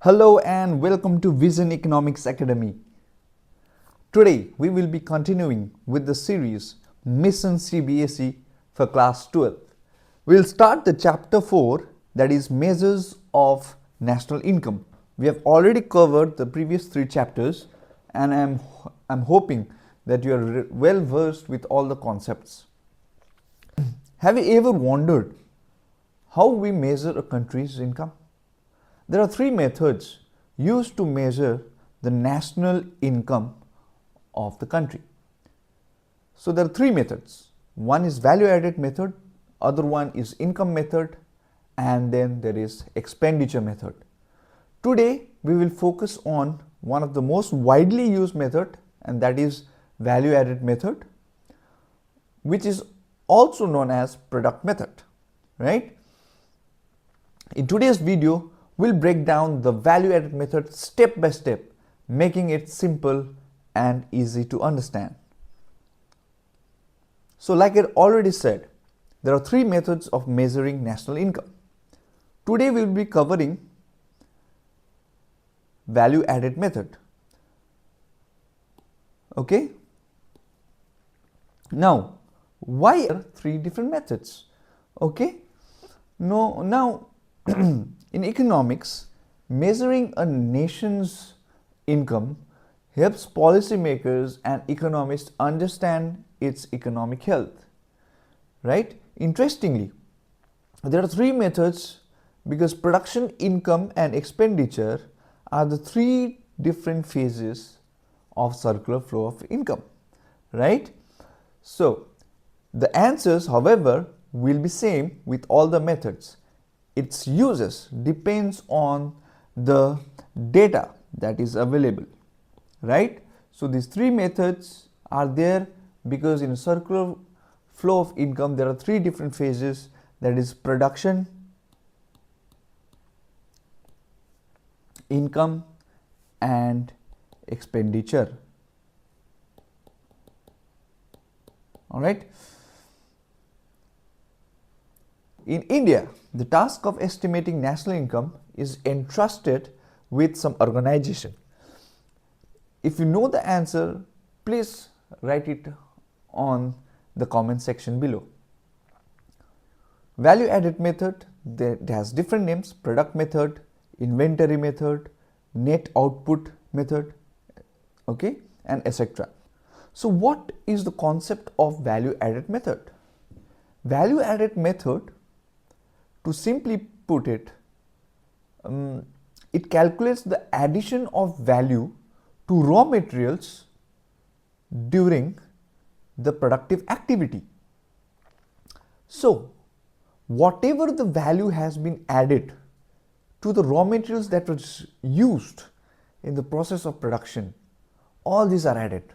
Hello and welcome to Vision Economics Academy. Today we will be continuing with the series Mission CBSE for class 12. We'll start the chapter 4, that is measures of national income. We have already covered the previous 3 chapters and I'm hoping that you are well versed with all the concepts. Have you ever wondered how we measure a country's income? There are 3 methods used to measure the national income of the country. So there are 3 methods. One is value added method, other one is income method, and then there is expenditure method. Today we will focus on one of the most widely used method, and that is value added method, which is also known as product method, right? In today's video, we'll break down the value added method step by step, making it simple and easy to understand. So like I already said, there are 3 methods of measuring national income. Today we will be covering value added method. Okay? Now, why are 3 different methods? Okay? Now in economics, measuring a nation's income helps policymakers and economists understand its economic health, right? Interestingly, there are 3 methods because production, income and expenditure are the 3 different phases of circular flow of income, right? So the answers, however, will be same with all the methods. Its uses depends on the data that is available, right? So these 3 methods are there because in a circular flow of income there are 3 different phases, that is production, income and expenditure. All right. In India, the task of estimating national income is entrusted with some organization. If you know the answer, please write it on the comment section below. Value added method, that has different names: product method, inventory method, net output method, okay, and etc. So what is the concept of value added method? Value added method, to simply put it, it calculates the addition of value to raw materials during the productive activity. So whatever the value has been added to the raw materials that was used in the process of production, all these are added.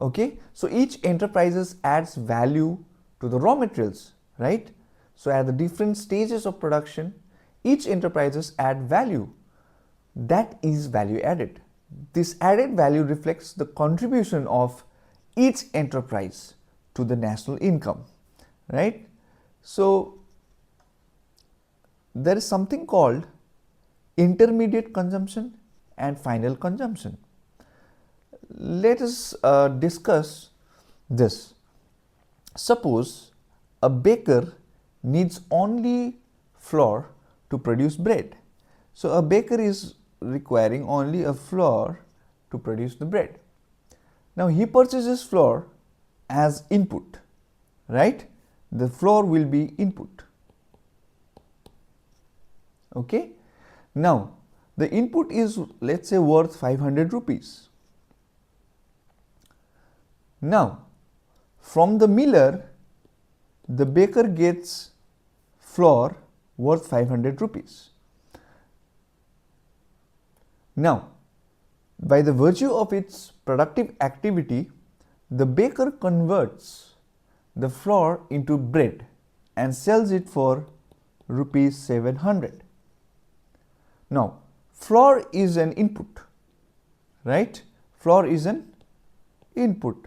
Okay, so each enterprises adds value to the raw materials, right? So at the different stages of production, each enterprises add value. That is value added. This added value reflects the contribution of each enterprise to the national income, right? So there is something called intermediate consumption and final consumption. Let us discuss this. Suppose a baker needs only flour to produce bread. So a baker is requiring only a flour to produce the bread. Now he purchases flour as input, right? The flour will be input. Okay. Now the input is, let's say, worth 500 rupees. Now from the miller, the baker gets flour worth 500 rupees. Now, by the virtue of its productive activity, the baker converts the flour into bread and sells it for rupees 700. Now, flour is an input, right? Flour is an input.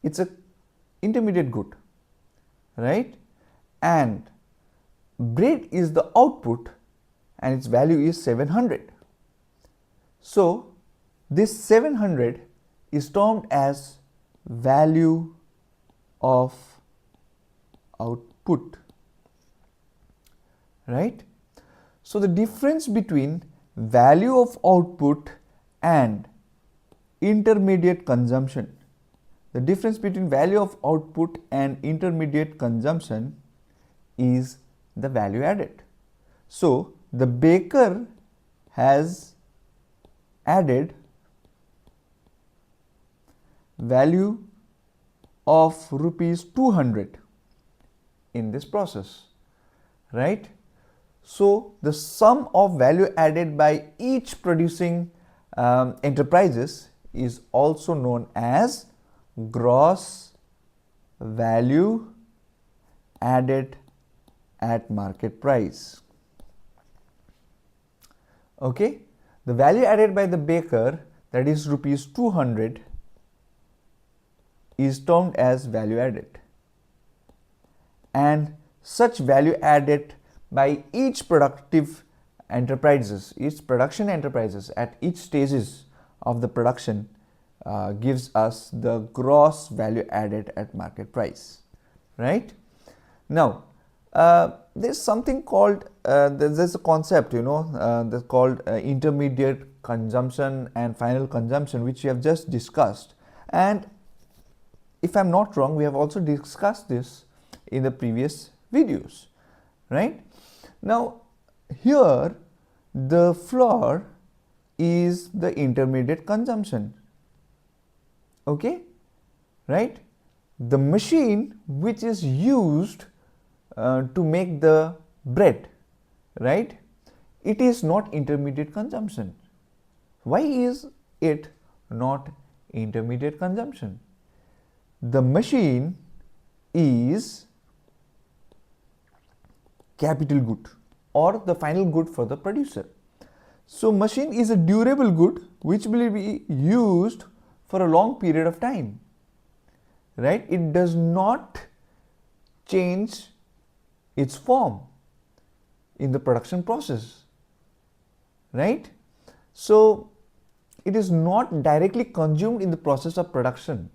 It's an intermediate good, right? And bread is the output and its value is 700. So this 700 is termed as value of output, right? So the difference between value of output and intermediate consumption, the difference between value of output and intermediate consumption is the value added. So the baker has added value of rupees 200 in this process, right? So the sum of value added by each producing enterprises is also known as gross value added at market price. Okay, the value added by the baker, that is rupees 200, is termed as value added, and such value added by each productive enterprises, each production enterprises at each stages of the production gives us the gross value added at market price, right? Now there's something called there's a concept, that's called intermediate consumption and final consumption, which we have just discussed, and if I'm not wrong, we have also discussed this in the previous videos, right? Now here the flour is the intermediate consumption, okay, right? The machine which is used to make the bread, right, it is not intermediate consumption. Why is it not intermediate consumption? The machine is capital good or the final good for the producer. So machine is a durable good which will be used for a long period of time, right? It does not change its form in the production process, right? So it is not directly consumed in the process of production.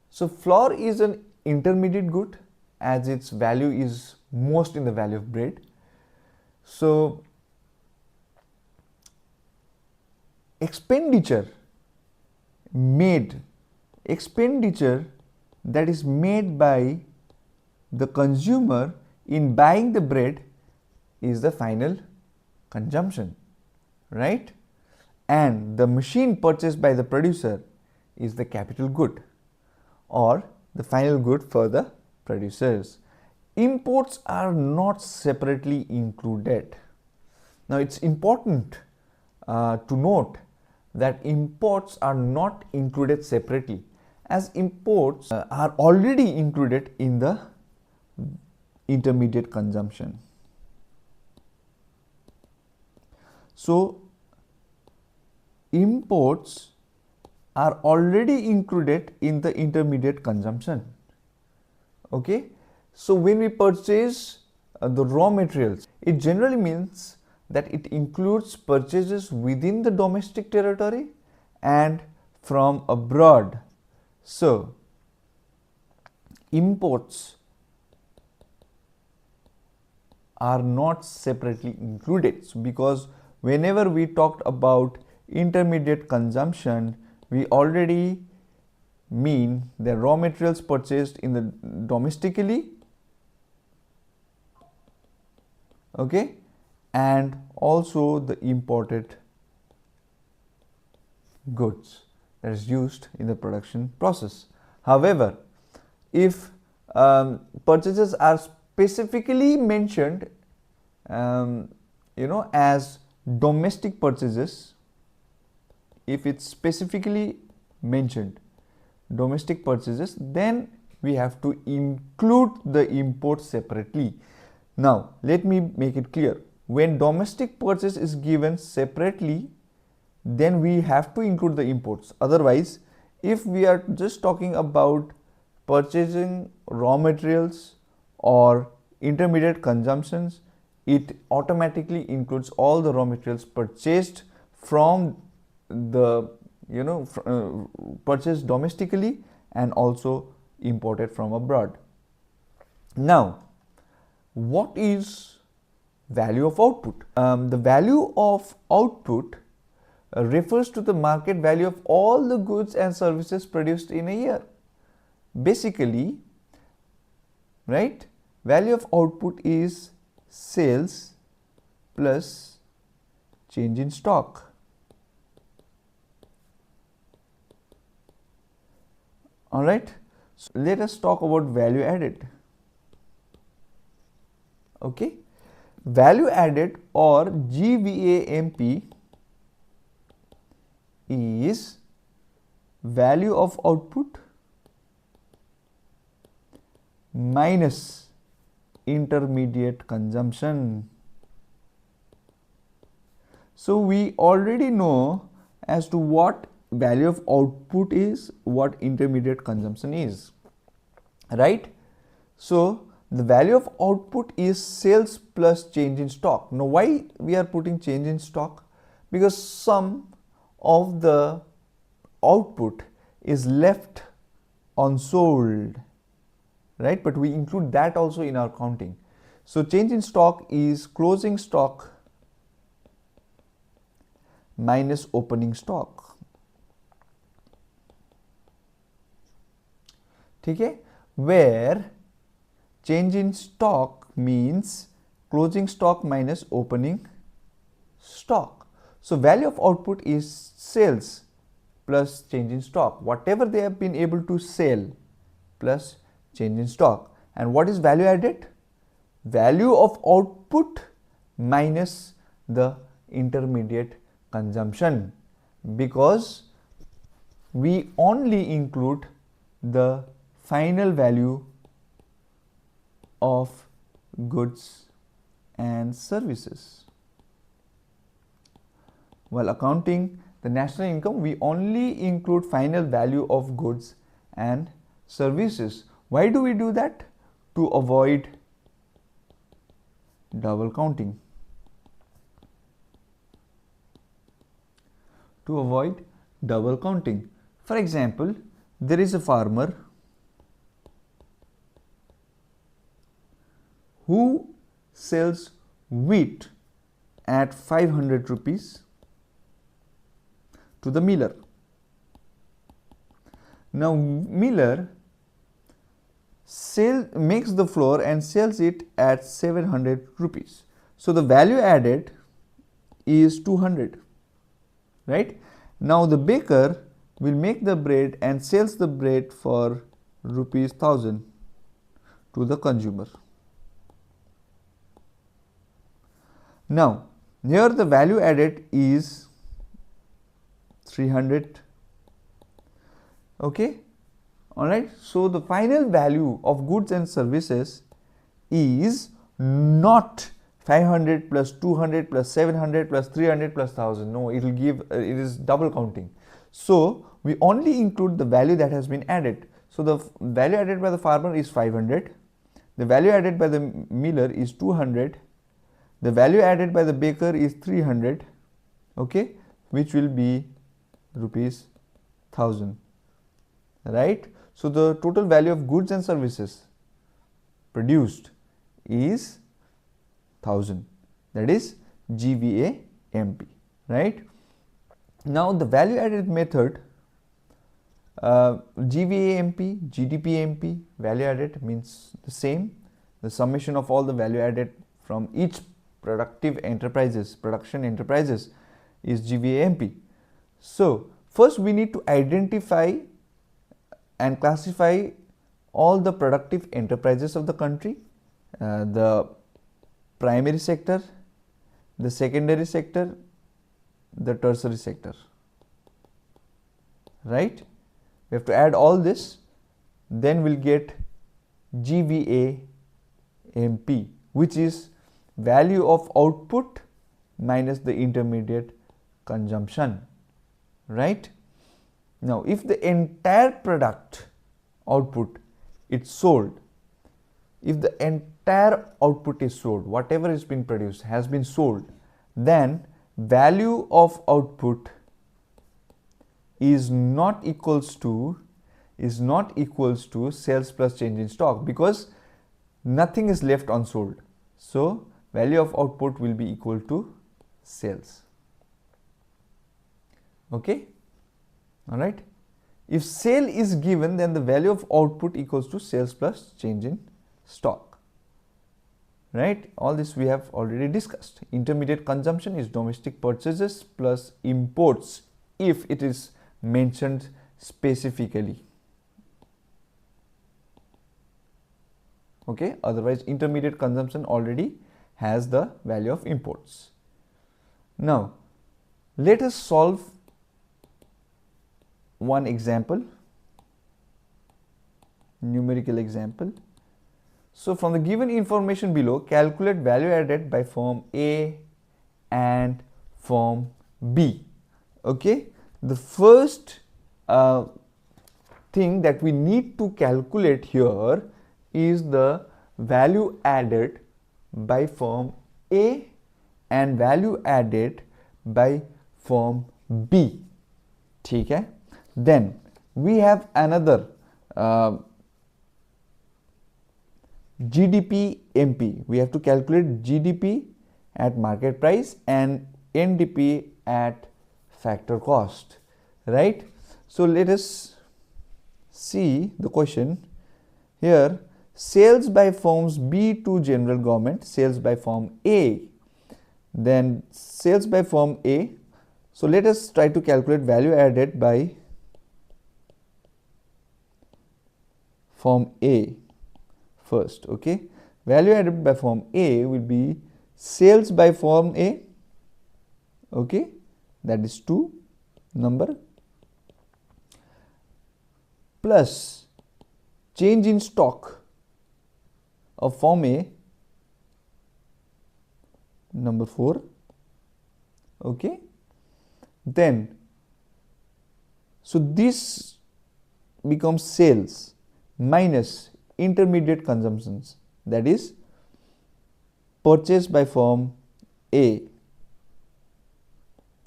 So flour is an intermediate good as its value is most in the value of bread. So expenditure that is made by the consumer in buying the bread is the final consumption, right? And the machine purchased by the producer is the capital good or the final good for the producers. Imports are not separately included. Now it's important to note that imports are not included separately, as imports are already included in the intermediate consumption. So imports are already included in the intermediate consumption, okay? So when we purchase the raw materials, it generally means that it includes purchases within the domestic territory and from abroad. So imports are not separately included, because whenever we talked about intermediate consumption, we already mean the raw materials purchased in the domestically, okay, and also the imported goods that is used in the production process. However, if purchases are specifically mentioned as domestic purchases, if it's specifically mentioned domestic purchases, then we have to include the imports separately. Now let me make it clear, when domestic purchase is given separately, then we have to include the imports. Otherwise, if we are just talking about purchasing raw materials or intermediate consumptions it automatically includes all the raw materials purchased from the purchased domestically and also imported from abroad. Now, what is value of output? The value of output refers to the market value of all the goods and services produced in a year. Basically, right, value of output is sales plus change in stock. All right, so let us talk about value added. Okay, value added or GVAMP is value of output minus intermediate consumption. So we already know as to what value of output is, what intermediate consumption is, right? So the value of output is sales plus change in stock. Now why we are putting change in stock? Because some of the output is left unsold, right? But we include that also in our counting. So change in stock is closing stock minus opening stock. Okay, where change in stock means closing stock minus opening stock. So value of output is sales plus change in stock, whatever they have been able to sell plus change in stock. And what is value added? Value of output minus the intermediate consumption, because we only include the final value of goods and services. While accounting the national income, we only include final value of goods and services. Why do we do that? To avoid double counting. To avoid double counting. For example, there is a farmer who sells wheat at 500 rupees to the miller. Now miller makes the flour and sells it at 700 rupees. So the value added is 200, right? Now the baker will make the bread and sells the bread for rupees 1000 to the consumer. Now here the value added is 300. Okay, all right. So the final value of goods and services is not 500 plus 200 plus 700 plus 300 plus 1000. No, it will give it is double counting. So we only include the value that has been added. So the value added by the farmer is 500, the value added by the miller is 200, the value added by the baker is 300, okay, which will be rupees 1000, right? So the total value of goods and services produced is 1000, that is GVAMP, right? Now the value added method, GVAMP, GDPMP, value added means the same, the summation of all the value added from each production enterprises is GVAMP. So first we need to identify and classify all the productive enterprises of the country, the primary sector, the secondary sector, the tertiary sector, right? We have to add all this, then we'll get GVAMP, which is value of output minus the intermediate consumption, right? Now if the entire product output is sold, if the entire output is sold, whatever is being produced has been sold, then value of output is not equals to sales plus change in stock, because nothing is left unsold. So value of output will be equal to sales. Okay, all right. If sale is given, then the value of output equals to sales plus change in stock. Right, all this we have already discussed. Intermediate consumption is domestic purchases plus imports if it is mentioned specifically. Okay, otherwise intermediate consumption already has the value of imports. Now let us solve one example, numerical example. So from the given information below, calculate value added by firm A and firm B. Okay, the first thing that we need to calculate here is the value added by firm A and value added by firm B. Okay, then we have another GDP MP. We have to calculate GDP at market price and NDP at factor cost, right? So let us see the question here. Sales by firms B to general government, sales by firm A, then sales by firm A. So let us try to calculate value added by firm A first. Okay, value added by firm A will be sales by firm A, okay, that is 2 number, plus change in stock of firm A, number 4. Okay, then so this becomes sales minus intermediate consumptions, that is purchase by firm A,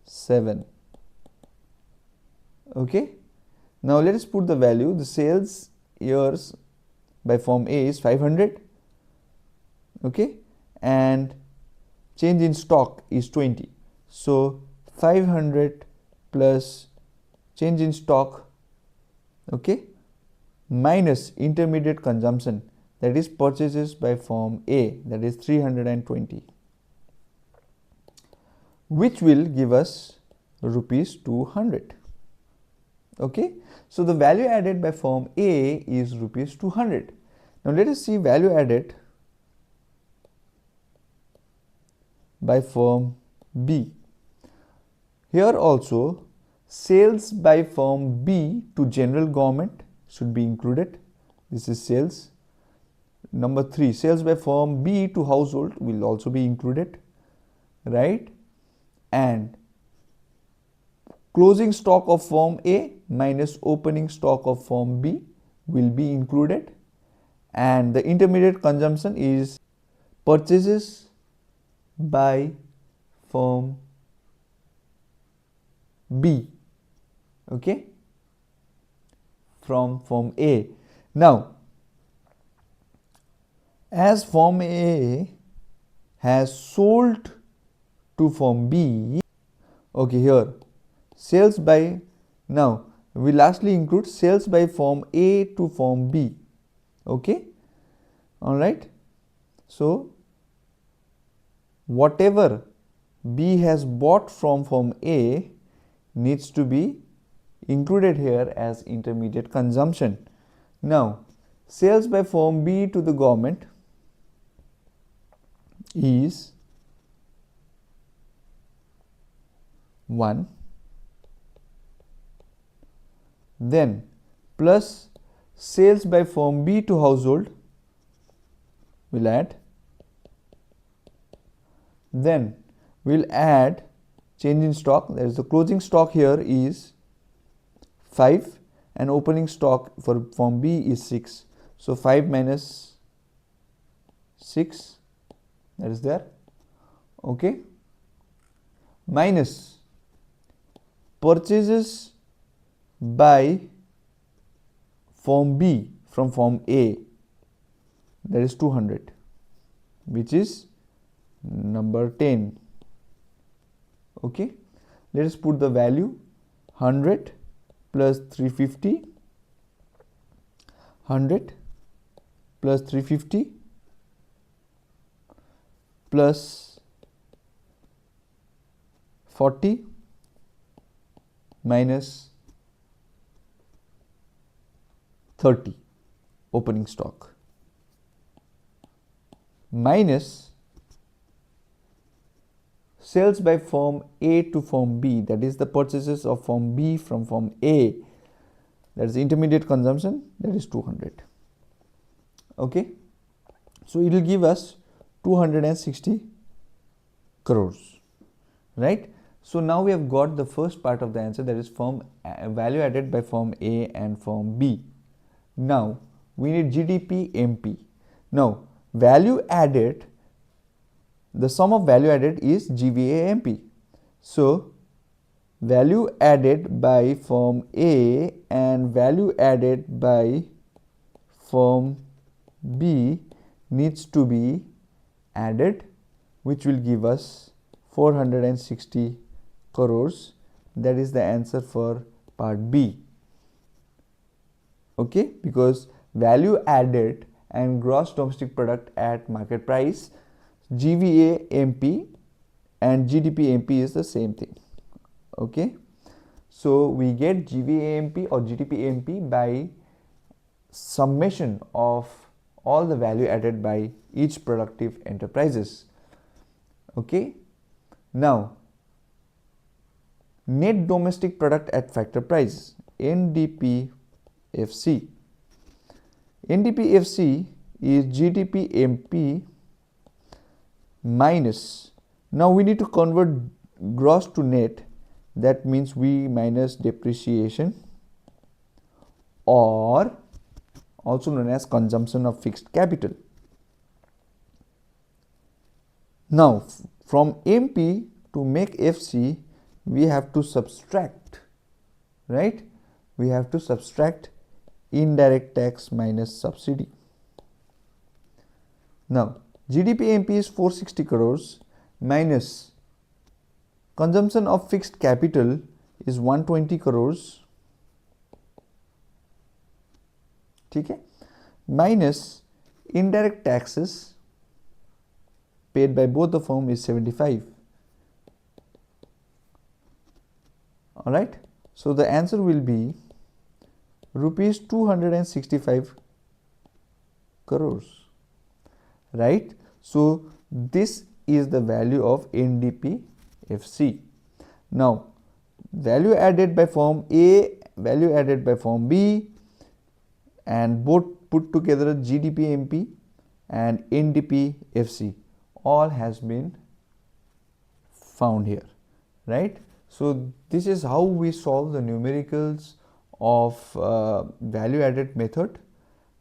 7. Okay, now let us put the value. The sales years by firm A is 500, okay, and change in stock is 20. So 500 plus change in stock, okay, minus intermediate consumption, that is purchases by firm A, that is 320, which will give us rupees 200. Okay, so the value added by firm A is rupees 200. Now let us see value added by firm B. Here also sales by firm B to general government should be included. This is sales. Number 3, sales by firm B to household will also be included, right? And closing stock of firm A minus opening stock of firm B will be included, and the intermediate consumption is purchases by firm B, okay, from firm A. Now as firm A has sold to firm B, okay, here sales by, now we lastly include sales by firm A to firm B, okay, all right. So whatever B has bought from firm A needs to be included here as intermediate consumption. Now sales by firm B to the government is 1, then plus sales by firm B to household will add, then we'll add change in stock, that is the closing stock here is 5 and opening stock for firm B is 6. So 5 minus 6, that is there, okay, minus purchases by firm B from firm A, that is 200, which is number 10. Okay, let us put the value 100 plus 350, 100 plus 350 plus 40 minus 30 opening stock minus sales by firm A to firm B, that is the purchases of firm B from firm A, that is intermediate consumption, that is 200. Okay, so it will give us 260 crores, right? So now we have got the first part of the answer, that is firm value added by firm A and firm B. Now we need GDP MP. Now value added, the sum of value added is GVA MP. So value added by firm A and value added by firm B needs to be added, which will give us 460 crores. That is the answer for part B. Okay, because value added and gross domestic product at market price, GVA MP and GDP MP is the same thing. Okay, so we get GVA MP or GDP MP by summation of all the value added by each productive enterprises. Okay, now net domestic product at factor price, NDPFC. NDPFC is GDP MP minus, now we need to convert gross to net, that means we minus depreciation, or also known as consumption of fixed capital. Now from MP to make FC we have to subtract, right? We have to subtract indirect tax minus subsidy. Now GDP MP is 460 crores minus consumption of fixed capital is 120 crores, okay, minus indirect taxes paid by both the firm is 75. All right, so the answer will be rupees 265 crores, right? So this is the value of NDPFC. Now value added by firm A, value added by firm B, and both put together GDP MP and NDPFC, all has been found here, right? So this is how we solve the numericals of value added method.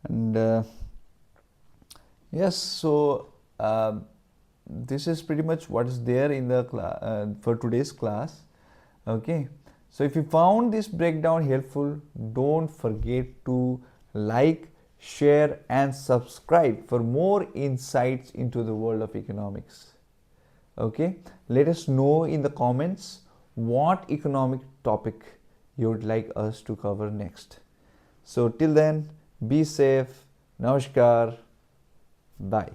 And yes, so this is pretty much what is there in the for today's class. Okay, so if you found this breakdown helpful, don't forget to like, share and subscribe for more insights into the world of economics. Okay, let us know in the comments what economic topic you would like us to cover next. So till then, be safe. Namaskar. Bye.